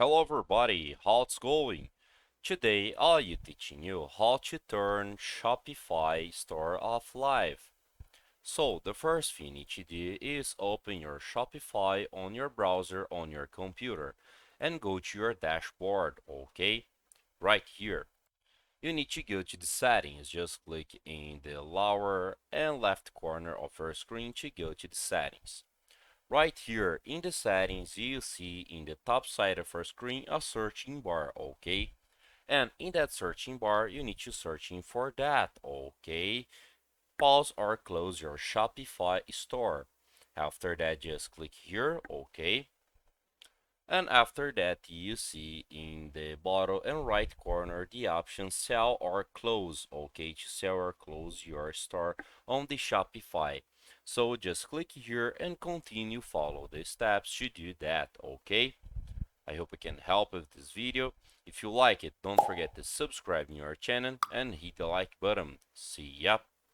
Hello everybody, how it's going? Today I'll be teaching you how to turn Shopify store off live. So the first thing you need to do is open your Shopify on your browser on your computer and go to your dashboard, okay? Right here. You need to go to the settings, just click in the lower and left corner of your screen to go to the settings. Right here in the settings, you see in the top side of your screen a searching bar, okay? And in that searching bar, you need to searching for that, okay? Pause or close your Shopify store. After that, just click here, okay? And after that, you see in the bottom and right corner the option sell or close, okay? To sell or close your store on the Shopify. So just click here and continue follow the steps to do that, okay? I hope I can help with this video. If you like it, don't forget to subscribe in our channel and hit the like button. See ya!